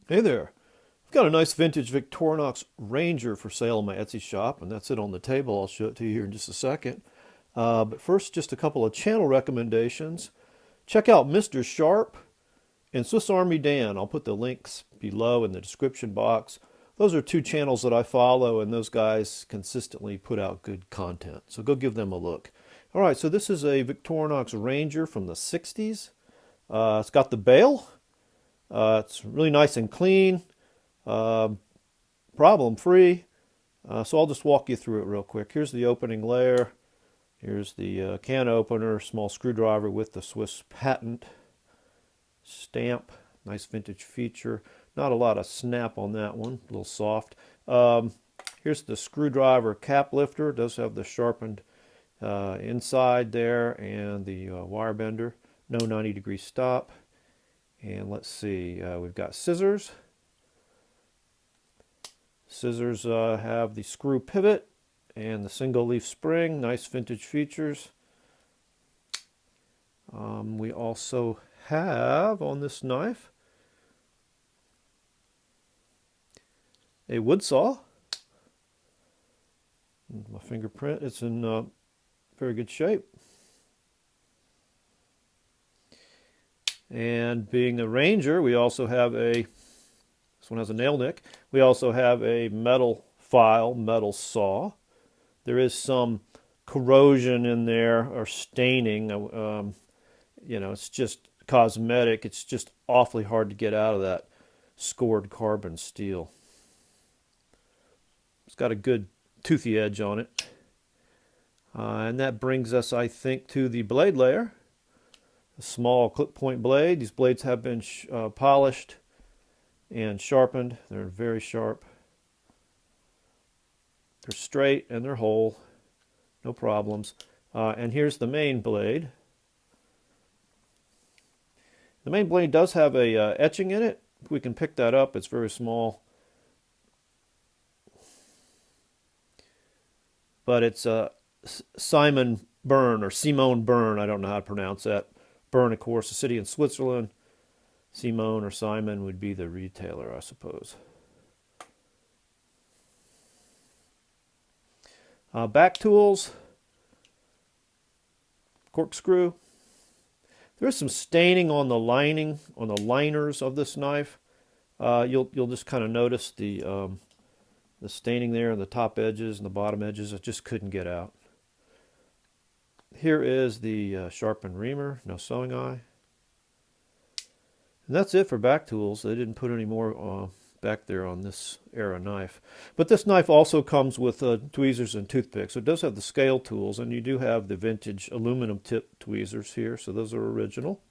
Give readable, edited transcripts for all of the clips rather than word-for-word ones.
Hey there. I've got a nice vintage Victorinox Ranger for sale on my Etsy shop, and that's it on the table. I'll show it to you here in just a second. But first, just a couple of channel recommendations. Check out Mr. Sharp and Swiss Army Dan. I'll put the links below in the description box. Those are two channels that I follow, and those guys consistently put out good content. So go give them a look. All right, so this is a Victorinox Ranger from the 60s. It's got the bail. It's really nice and clean, problem free. So I'll just walk you through it real quick. Here's the opening layer. Here's the can opener, small screwdriver with the Swiss patent stamp. Nice vintage feature. Not a lot of snap on that one, a little soft. Here's the screwdriver cap lifter. It does have the sharpened inside there and the wire bender. No 90-degree stop. And let's see, we've got scissors. Scissors have the screw pivot and the single leaf spring. Nice vintage features. We also have on this knife a wood saw. My fingerprint, it's in very good shape. And being a Ranger, we also have this one has a nail nick. We also have a metal file, metal saw. There is some corrosion in there or staining. It's just cosmetic. It's just awfully hard to get out of that scored carbon steel. It's got a good toothy edge on it. And that brings us, I think, to the blade layer. A small clip point blade. These blades have been polished and sharpened. They're very sharp. They're straight and they're whole. No problems. And here's the main blade. The main blade does have a etching in it. If we can pick that up, it's very small. But it's Simon Byrne or Simone Byrne. I don't know how to pronounce that. Bern, of course, a city in Switzerland. Simone or Simon would be the retailer, I suppose. Back tools, corkscrew. There is some staining on the lining, on the liners of this knife. You'll just kind of notice the staining there on the top edges and the bottom edges. It just couldn't get out. Here is the sharpened reamer, no sewing eye. And that's it for back tools. They didn't put any more back there on this era knife. But this knife also comes with tweezers and toothpicks. So it does have the scale tools, and you do have the vintage aluminum tip tweezers here, so those are original.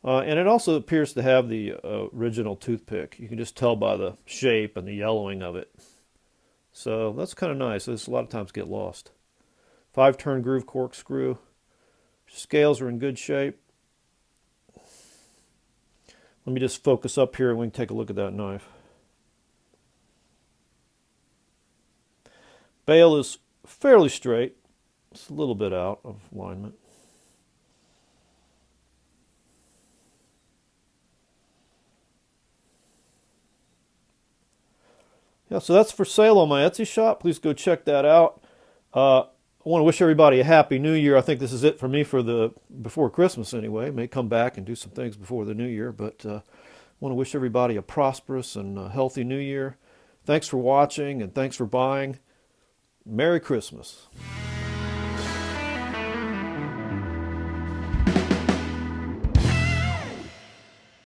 And it also appears to have the original toothpick. You can just tell by the shape and the yellowing of it. So that's kind of nice. This a lot of times get lost. 5-turn groove corkscrew. Scales are in good shape. Let me just focus up here and we can take a look at that knife. Bail is fairly straight. It's a little bit out of alignment. Yeah, so that's for sale on my Etsy shop. Please go check that out. I want to wish everybody a happy new year. I think this is it for me for before Christmas anyway. May come back and do some things before the new year, but I want to wish everybody a prosperous and healthy new year. Thanks for watching and thanks for buying. Merry Christmas.